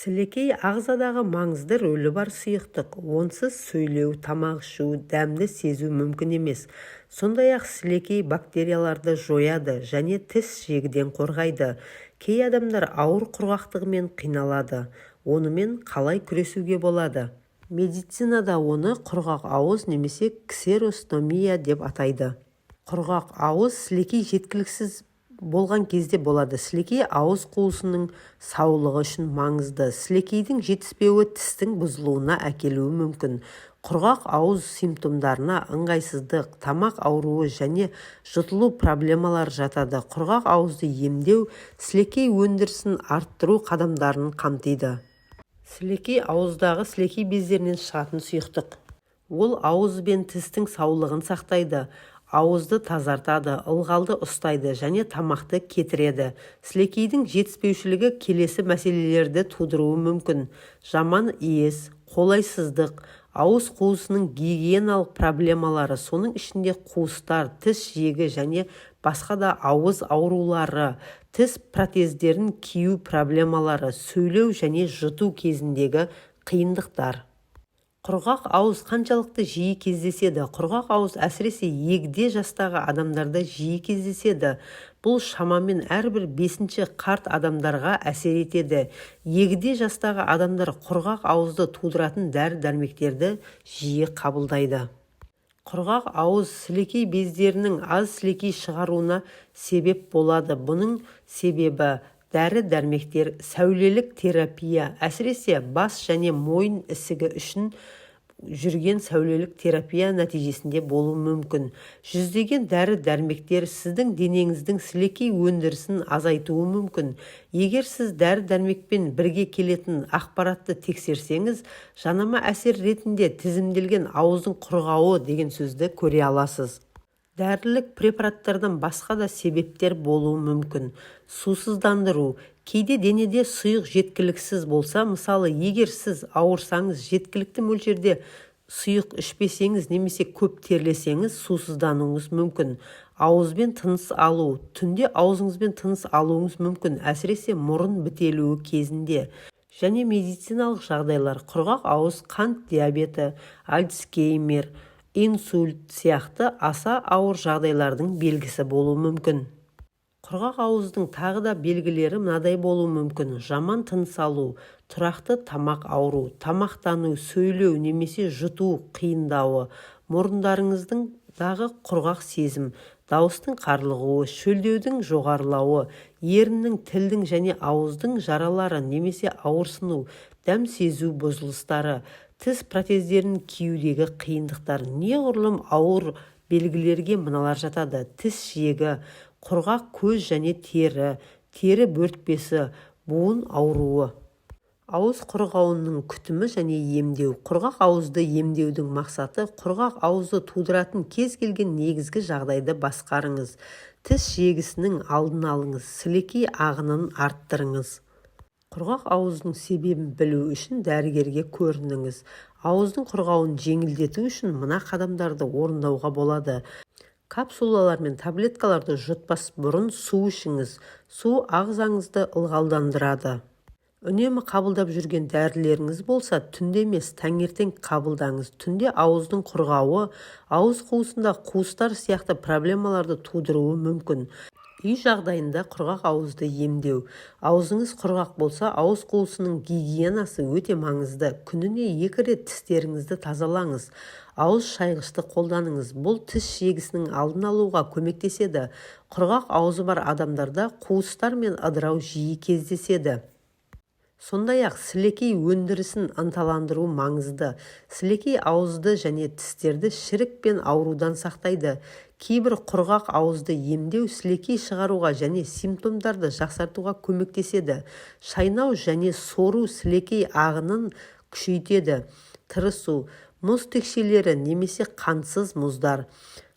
Сілекей ағзадағы маңызды рөлі бар сұйықтық. Онсыз сөйлеу, тамақ ішу, дәмді сезу мүмкін емес. Сондай-ақ сілекей бактерияларды жояды және тіс жегіден қорғайды. Кей адамдар ауыр құрғақтығымен қиналады. Онымен қалай күресуге болады? Медицинада оны құрғақ ауыз немесе ксеростомия деп атайды. Құрғақ ауыз сілекей жеткіліксіз болған кезде болады. Сілекей ауыз қуысының саулығы үшін маңызды. Сілекейдің жетіспеуі тістің бұзылуына әкелуі мүмкін. Құрғақ ауыз симптомдарына ыңғайсыздық, тамақ ауруы және жұтылу проблемалары жатады. Құрғақ ауызды емдеу сілекей өндірісін арттыру қадамдарын қамтиды. Сілекей ауыздағы сілекей бездерінен шығатын сұйықтық. Ол ауыз бен тістің саулығын сақтайды. Ауызды тазартады, ылғалды ұстайды және тамақты кетіреді. Сілекейдің жетіспеушілігі келесі мәселелерді тудыруы мүмкін. Жаман иіс, қолайсыздық, ауыз қуысының гигиеналық проблемалары, соның ішінде қуыстар, тіс жегі және басқа да ауыз аурулары, тіс протездерін кию проблемалары, сөйлеу және жұту кезіндегі қиындықтар. Құрғақ ауыз қаншалықты жиі кездеседі? Құрғақ ауыз әсіресе егде жастағы адамдарда жиі кездеседі. Бұл шамамен әрбір 5-ші қарт адамдарға әсер етеді. Егде жастағы адамдар құрғақ ауызды тудыратын дәрі-дәрмектерді жиі қабылдайды. Құрғақ ауыз сілекей бездерінің аз сілекей шығаруына себеп болады. Бұның себебі дәрі-дәрмектер, сәулелік терапия, әсіресе бас және мойын ісігі үшін жүрген сәулелік терапия нәтижесінде болуы мүмкін. Жүздеген дәрі-дәрмектер сіздің денеңіздің сілекей өндірісін азайтуы мүмкін. Егер сіз дәрі-дәрмекпен бірге келетін ақпаратты тексерсеңіз, жанама әсер ретінде тізімделген ауыздың құрғауы деген сөзді көре аласыз. Дәрілік препараттардан басқа да себептер болуы мүмкін. Сусыздандыру. Кейде денеде сұйық жеткіліксіз болса, мысалы, егер сіз ауырсаңыз, жеткілікті мөлшерде сұйық ішпесеңіз немесе көп терлесеңіз, сусыздануыңыз мүмкін. Ауызбен тыныс алу. Түнде аузыңызбен тыныс алуыңыз мүмкін, әсіресе мұрын бітелуі кезінде. Және медициналық жағдайлар. Құрғақ ауыз қант диабеті, альцгеймер, инсульт сияқты аса ауыр жағдайлардың белгісі болуы мүмкін. Құрғақ ауыздың тағы да белгілері мынадай болуы мүмкін. Жаман тыныс алу, тұрақты тамақ ауру, тамақтану, сөйлеу немесе жұту қиындауы, мұрындарыңыздың дағы құрғақ сезім, дауыстың қарлығуы, шөлдеудің жоғарылауы, еріннің, тілдің және ауыздың жаралары немесе ауырсыну, дәм сезу бұзылыстары, тіс протездерін киюдегі қиындықтар. Неғұрлым ауыр белгілерге мыналар жатады. Тіс жегі, құрғақ көз және тері бөртпесі, буын ауруы. Ауыз құрғауының күтімі және емдеу. Құрғақ ауызды емдеудің мақсаты құрғақ ауызды тудыратын кез келген негізгі жағдайды басқарыңыз. Тіс жегісінің алдын алыңыз, сілекей ағынын арттырыңыз. Құрғақ ауыздың себебін білу үшін дәрігерге көрініңіз. Ауыздың құрғауын жеңілдету үшін мына қадамдарды орындауға болады. Капсулалар мен таблеткаларды жұтпас бұрын су ішіңіз. Су ағзаңызды ылғалдандырады. Үнемі қабылдап жүрген дәрілеріңіз болса, түнде емес, таңертең қабылдаңыз. Түнде ауыздың құрғауы, ауыз қуысында қуыстар сияқты проблемаларды тудыруы мүмкін. Үй жағдайында құрғақ ауызды емдеу. Аузыңыз құрғақ болса, ауыз қуысының гигиенасы өте маңызды. Күніне 2 рет тістеріңізді тазалаңыз. Ауыз шайғышты қолданыңыз. Бұл тіс жегісінің алдын алуға көмектеседі. Құрғақ аузы бар адамдарда қуыстар мен ыдырау жиі кездеседі. Сондай-ақ сілекей өндірісін ынталандыру маңызды. Сілекей ауызды және тістерді шірік пен аурудан сақтайды. Кейбір құрғақ ауызды емдеу сілекей шығаруға және симптомдарды жақсартуға көмектеседі. Шайнау және сору сілекей ағынын күшейтеді. Тырысу, мұз текшелері немесе қантсыз мұздар.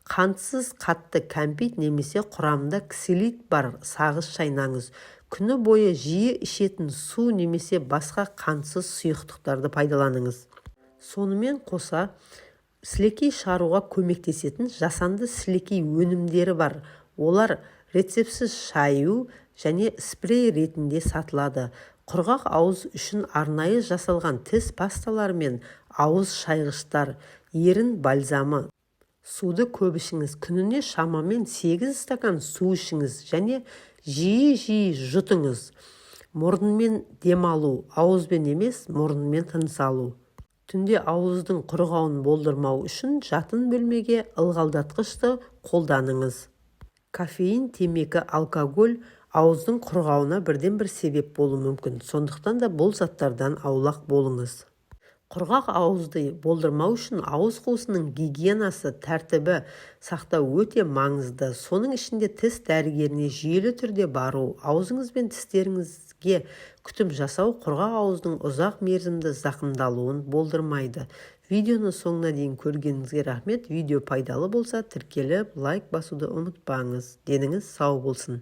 Қантсыз қатты кәмпит немесе құрамында ксилит бар сағыз шайнаңыз. Күні бойы жиі ішетін су немесе басқа қантсыз сұйықтықтарды пайдаланыңыз. Сонымен қоса, сілекей шығаруға көмектесетін жасанды сілекей өнімдері бар. Олар рецептсіз шаю және спрей ретінде сатылады. Құрғақ ауыз үшін арнайы жасалған тіс пасталары мен ауыз шайғыштар, ерін бальзамы. Суды көп ішіңіз, күніне шамамен 8 стакан су ішіңіз және жиі жұтыңыз. Мұрынмен демалу, ауызбен емес, мұрынмен тыныс алу. Түнде ауыздың құрғауын болдырмау үшін жатын бөлмеге ылғалдатқышты қолданыңыз. Кофеин, темекі, алкоголь ауыздың құрғауына бірден-бір себеп болуы мүмкін. Сондықтан да бұл заттардан аулақ болыңыз. Құрғақ ауызды болдырмау үшін ауыз қуысының гигиенасы, тәртібі сақтау өте маңызды. Соның ішінде тіс дәрігеріне жүйелі түрде бару, аузыңыз бен тістеріңізге күтім жасау құрғақ ауыздың ұзақ мерзімді зақымдалуын болдырмайды. Видеоны соңына дейін көргеніңізге рахмет. Видео пайдалы болса, тіркеліп, лайк басуды ұмытпаңыз. Деніңіз сау болсын.